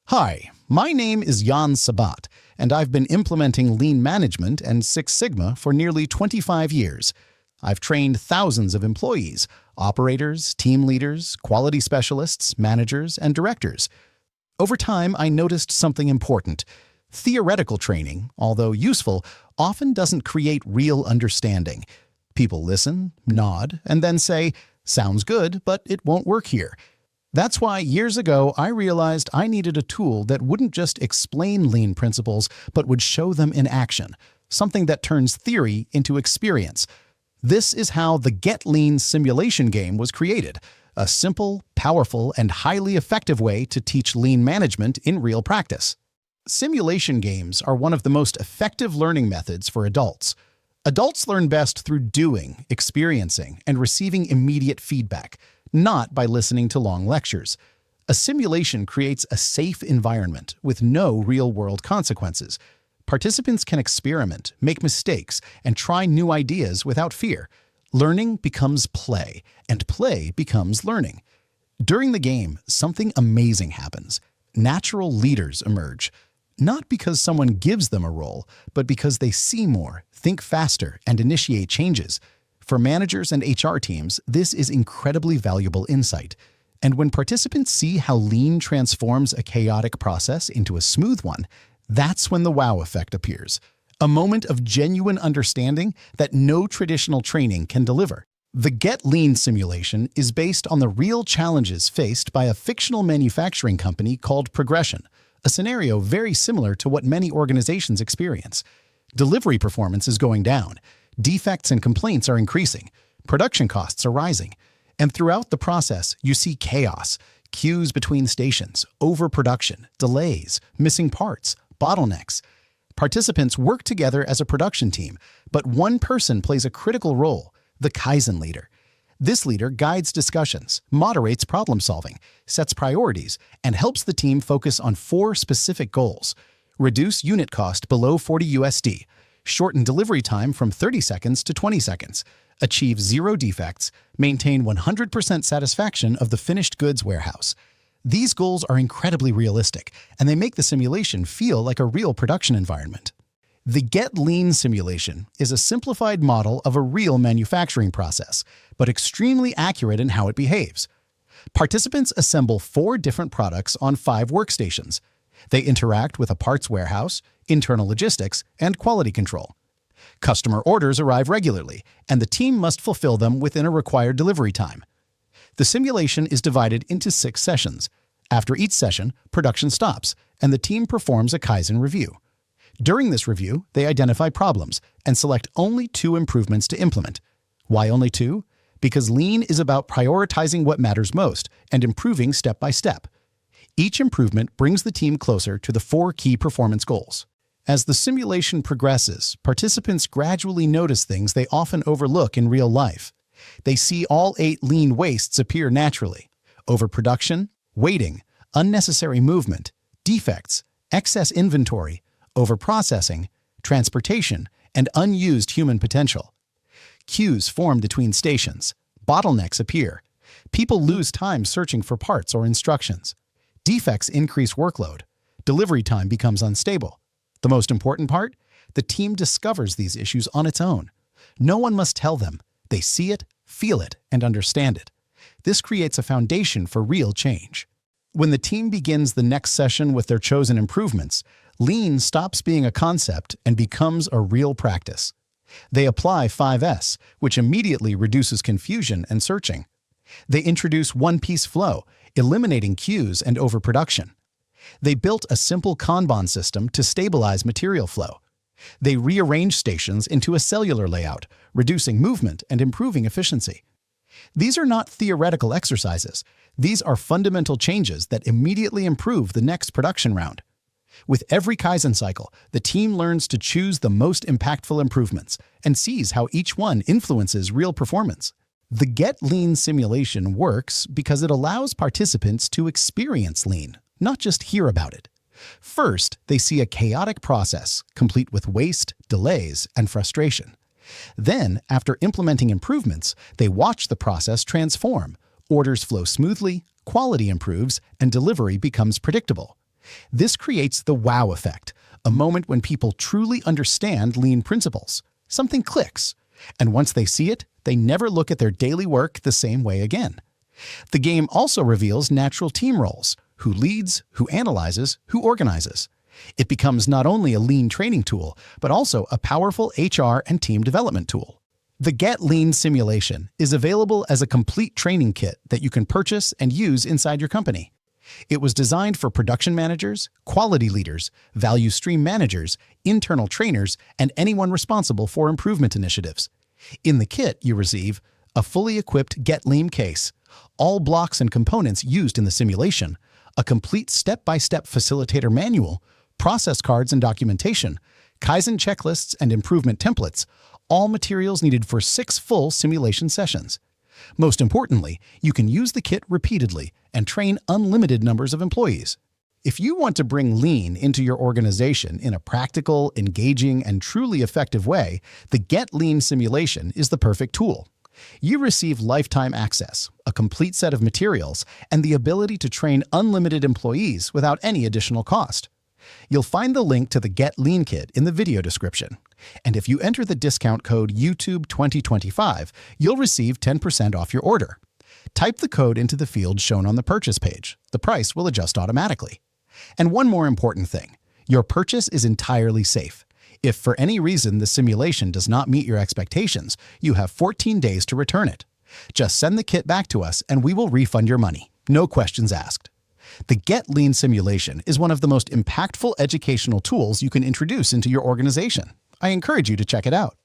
Hi, my name is Jan Sabat, and I've been implementing lean management and Six Sigma for nearly 25 years. I've trained thousands of employees, operators, team leaders, quality specialists, managers, and directors. Over time, I noticed something important. Theoretical training, although useful, often doesn't create real understanding. People listen, nod, and then say, "Sounds good, but it won't work here." That's why years ago I realized I needed a tool that wouldn't just explain lean principles, but would show them in action, something that turns theory into experience. This is how the Get Lean simulation game was created, a simple, powerful, and highly effective way to teach lean management in real practice. Simulation games are one of the most effective learning methods for adults. Adults learn best through doing, experiencing, and receiving immediate feedback, not by listening to long lectures. A simulation creates a safe environment with no real-world consequences. Participants can experiment, make mistakes, and try new ideas without fear. Learning becomes play, and play becomes learning. During the game, something amazing happens. Natural leaders emerge. Not because someone gives them a role, but because they see more, think faster, and initiate changes. For managers and HR teams, this is incredibly valuable insight. And when participants see how lean transforms a chaotic process into a smooth one, that's when the wow effect appears. A moment of genuine understanding that no traditional training can deliver. The Get Lean simulation is based on the real challenges faced by a fictional manufacturing company called Progression, a scenario very similar to what many organizations experience. Delivery performance is going down. Defects and complaints are increasing, production costs are rising, and throughout the process, you see chaos, queues between stations, overproduction, delays, missing parts, bottlenecks. Participants work together as a production team, but one person plays a critical role, the Kaizen leader. This leader guides discussions, moderates problem solving, sets priorities, and helps the team focus on 4 specific goals: reduce unit cost below 40 USD, shorten delivery time from 30 seconds to 20 seconds, achieve 0 defects, maintain 100% satisfaction of the finished goods warehouse. These goals are incredibly realistic, and they make the simulation feel like a real production environment. The Get Lean simulation is a simplified model of a real manufacturing process, but extremely accurate in how it behaves. Participants assemble 4 different products on 5 workstations. They interact with a parts warehouse, internal logistics, and quality control. Customer orders arrive regularly, and the team must fulfill them within a required delivery time. The simulation is divided into 6 sessions. After each session, production stops, and the team performs a Kaizen review. During this review, they identify problems and select only 2 improvements to implement. Why only 2? Because Lean is about prioritizing what matters most and improving step by step. Each improvement brings the team closer to the 4 key performance goals. As the simulation progresses, participants gradually notice things they often overlook in real life. They see all 8 lean wastes appear naturally: overproduction, waiting, unnecessary movement, defects, excess inventory, overprocessing, transportation, and unused human potential. Queues form between stations. Bottlenecks appear. People lose time searching for parts or instructions. Defects increase workload. Delivery time becomes unstable. The most important part? The team discovers these issues on its own. No one must tell them. They see it, feel it, and understand it. This creates a foundation for real change. When the team begins the next session with their chosen improvements, Lean stops being a concept and becomes a real practice. They apply 5S, which immediately reduces confusion and searching. They introduce one-piece flow, eliminating queues and overproduction. They built a simple Kanban system to stabilize material flow. They rearrange stations into a cellular layout, reducing movement and improving efficiency. These are not theoretical exercises. These are fundamental changes that immediately improve the next production round. With every Kaizen cycle, the team learns to choose the most impactful improvements and sees how each one influences real performance. The Get Lean simulation works because it allows participants to experience lean, not just hear about it. First, they see a chaotic process, complete with waste, delays, and frustration. Then, after implementing improvements, they watch the process transform. Orders flow smoothly, quality improves, and delivery becomes predictable. This creates the wow effect, a moment when people truly understand lean principles. Something clicks, and once they see it, they never look at their daily work the same way again. The game also reveals natural team roles: who leads, who analyzes, who organizes. It becomes not only a lean training tool, but also a powerful HR and team development tool. The Get Lean simulation is available as a complete training kit that you can purchase and use inside your company. It was designed for production managers, quality leaders, value stream managers, internal trainers, and anyone responsible for improvement initiatives. In the kit, you receive a fully equipped Get Lean case, all blocks and components used in the simulation, a complete step-by-step facilitator manual, process cards and documentation, Kaizen checklists and improvement templates, all materials needed for 6 full simulation sessions. Most importantly, you can use the kit repeatedly and train unlimited numbers of employees. If you want to bring lean into your organization in a practical, engaging, and truly effective way, the Get Lean simulation is the perfect tool. You receive lifetime access, a complete set of materials, and the ability to train unlimited employees without any additional cost. You'll find the link to the Get Lean Kit in the video description. And if you enter the discount code YouTube2025, you'll receive 10% off your order. Type the code into the field shown on the purchase page. The price will adjust automatically. And one more important thing, your purchase is entirely safe. If for any reason the simulation does not meet your expectations, you have 14 days to return it. Just send the kit back to us and we will refund your money. No questions asked. The Get Lean simulation is one of the most impactful educational tools you can introduce into your organization. I encourage you to check it out.